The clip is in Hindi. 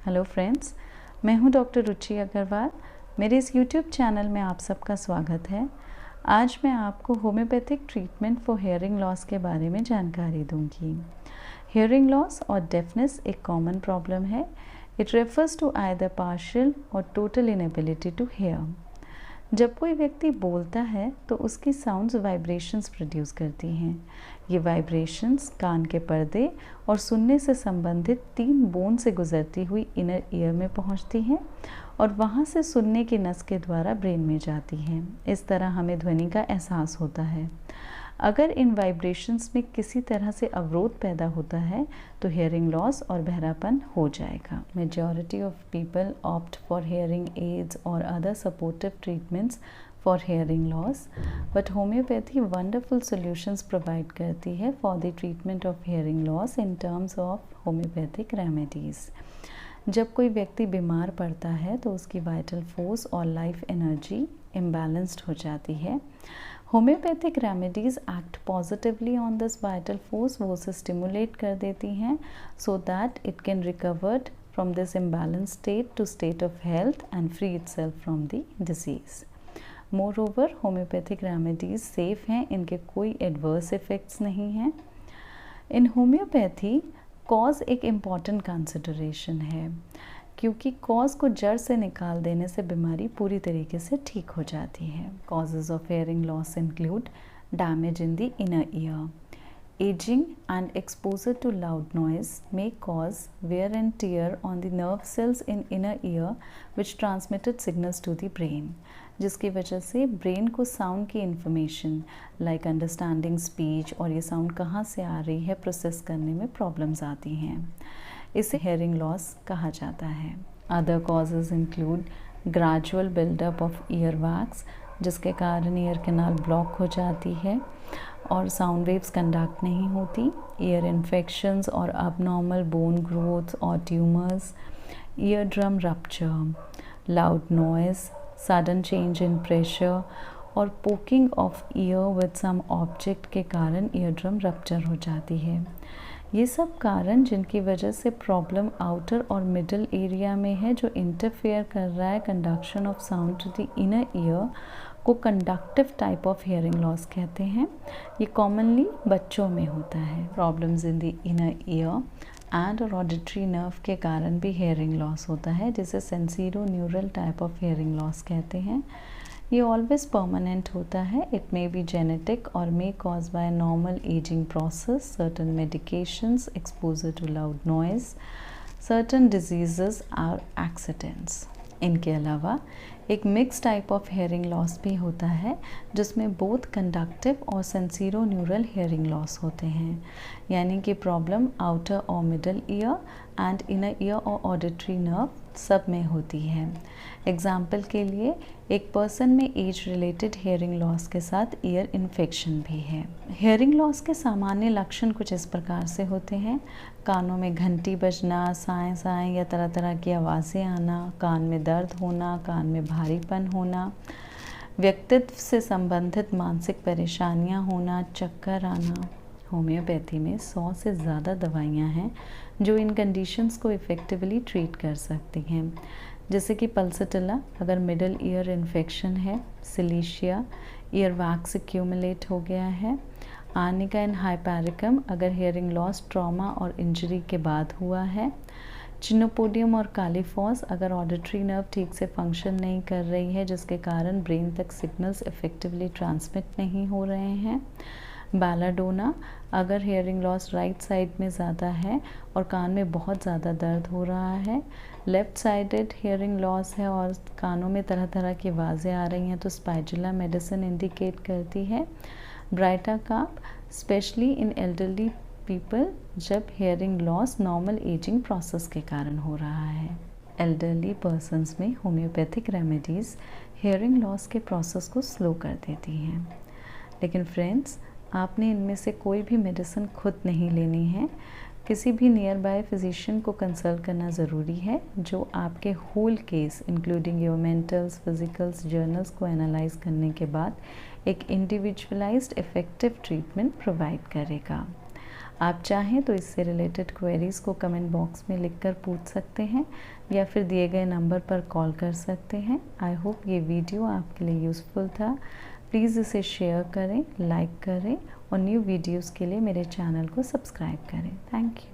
हेलो फ्रेंड्स, मैं हूं डॉक्टर रुचि अग्रवाल। मेरे इस यूट्यूब चैनल में आप सबका स्वागत है। आज मैं आपको homeopathic treatment for hearing loss के बारे में जानकारी दूंगी। हेयरिंग लॉस और डेफनेस एक कॉमन प्रॉब्लम है। It refers to either partial और टोटल इनएबिलिटी टू हेयर। जब कोई व्यक्ति बोलता है तो उसकी साउंड्स वाइब्रेशंस प्रोड्यूस करती हैं। ये वाइब्रेशंस कान के पर्दे और सुनने से संबंधित 3 बोन से गुजरती हुई इनर ईयर में पहुंचती हैं और वहां से सुनने की नस के द्वारा ब्रेन में जाती हैं। इस तरह हमें ध्वनि का एहसास होता है। अगर इन वाइब्रेशंस में किसी तरह से अवरोध पैदा होता है तो हेयरिंग लॉस और बहरापन हो जाएगा। Majority of people opt for hearing aids और other supportive treatments for hearing loss, but homeopathy wonderful solutions provide करती है for the treatment of hearing loss in terms of homeopathic remedies. जब कोई व्यक्ति बीमार पड़ता है तो उसकी वाइटल फोर्स और लाइफ एनर्जी इम्बैलेंस्ड हो जाती है। Homeopathic remedies act positively on this vital force, वो उसे स्टिमुलेट कर देती हैं so that it can recovered from this imbalance state to state of health and free itself from the disease. Moreover homeopathic remedies safe हैं, इनके कोई एडवर्स इफ़ेक्ट्स नहीं हैं। इन होम्योपैथी कॉज एक इम्पॉर्टेंट कंसिडरेशन है, क्योंकि कॉज को जड़ से निकाल देने से बीमारी पूरी तरीके से ठीक हो जाती है। Causes of hearing loss include damage in the inner year, aging and exposure to loud noise may cause wear and tear on the nerve cells in inner ear which transmitted signals to the brain, जिसकी वजह से ब्रेन को साउंड की इंफॉर्मेशन लाइक अंडरस्टैंडिंग स्पीच और ये साउंड कहाँ से आ रही है प्रोसेस करने में प्रॉब्लम्स आती हैं। इसे हेयरिंग लॉस कहा जाता है। Other causes include gradual buildup of ear wax, जिसके कारण ईयर कैनाल ब्लॉक हो जाती है और साउंड वेव्स कंडक्ट नहीं होती, ईयर इन्फेक्शंस और अबनॉर्मल बोन ग्रोथ और tumours, ear drum rupture, loud noise, sudden change in pressure और poking of ear with some object के कारण ईयर ड्रम रप्चर हो जाती है। ये सब कारण जिनकी वजह से प्रॉब्लम आउटर और मिडल एरिया में है, जो इंटरफेयर कर रहा है conduction of sound to the inner ear, को conductive type of hearing loss कहते हैं। ये कॉमनली बच्चों में होता है। Problems in the inner ear and और ऑडिटरी नर्व के कारण भी हेयरिंग लॉस होता है, जिसे sensorineural type of hearing loss कहते हैं। ये ऑलवेज परमानेंट होता है। इट मे बी जेनेटिक और may cause by normal ageing process, certain medications, exposure to loud noise, certain diseases और एक्सीडेंट्स। इनके अलावा एक mix type of hearing loss भी होता है, जिसमें बोथ कंडक्टिव और सेंसीरो न्यूरल हेयरिंग लॉस होते हैं, यानी कि प्रॉब्लम आउटर और middle ear and inner ear और ऑडिटरी नर्व सब में होती है। एग्जाम्पल के लिए एक पर्सन में एज रिलेटेड हेयरिंग लॉस के साथ ईयर इन्फेक्शन भी है। हेयरिंग लॉस के सामान्य लक्षण कुछ इस प्रकार से होते हैं: कानों में घंटी बजना, साएं साएं या तरह तरह की आवाज़ें आना, कान में दर्द होना, कान में भारीपन होना, व्यक्तित्व से संबंधित मानसिक परेशानियां होना, चक्कर आना। होम्योपैथी में 100 से ज़्यादा दवाइयां हैं जो इन कंडीशंस को इफ़ेक्टिवली ट्रीट कर सकती हैं, जैसे कि पल्सटिला अगर मिडल ईयर इन्फेक्शन है, सिलीशिया ईयर वैक्स एक्यूमुलेट हो गया है, आर्निका इन हाइपेरिकम अगर हेयरिंग लॉस ट्रॉमा और इंजरी के बाद हुआ है, चिनोपोडियम और कालीफॉस अगर ऑडिटरी नर्व ठीक से फंक्शन नहीं कर रही है, जिसके कारण ब्रेन तक सिग्नल्स इफ़ेक्टिवली ट्रांसमिट नहीं हो रहे हैं, बैलाडोना अगर हेयरिंग लॉस राइट साइड में ज़्यादा है और कान में बहुत ज़्यादा दर्द हो रहा है, लेफ़्ट साइडेड हेयरिंग लॉस है और कानों में तरह तरह की आवाज़ें आ रही हैं, तो स्पाइजुला मेडिसिन इंडिकेट करती है। Baryta carb specially in elderly people जब hearing loss normal ageing process के कारण हो रहा है। एल्डरली पर्सन्स में होम्योपैथिक रेमेडीज़ हेयरिंग लॉस के प्रोसेस को स्लो कर देती हैं। लेकिन फ्रेंड्स, आपने इनमें से कोई भी मेडिसिन खुद नहीं लेनी है। किसी भी नियर बाय फिजिशियन को कंसल्ट करना ज़रूरी है, जो आपके whole case including your mentals, physicals, generals को एनालाइज करने के बाद एक इंडिविजुअलाइज्ड इफ़ेक्टिव ट्रीटमेंट प्रोवाइड करेगा। आप चाहें तो इससे रिलेटेड क्वेरीज़ को कमेंट बॉक्स में लिखकर पूछ सकते हैं या फिर दिए गए नंबर पर कॉल कर सकते हैं। आई होप ये वीडियो आपके लिए यूज़फुल था। प्लीज़ इसे शेयर करें, लाइक करें और न्यू वीडियोज़ के लिए मेरे चैनल को सब्सक्राइब करें। Thank you.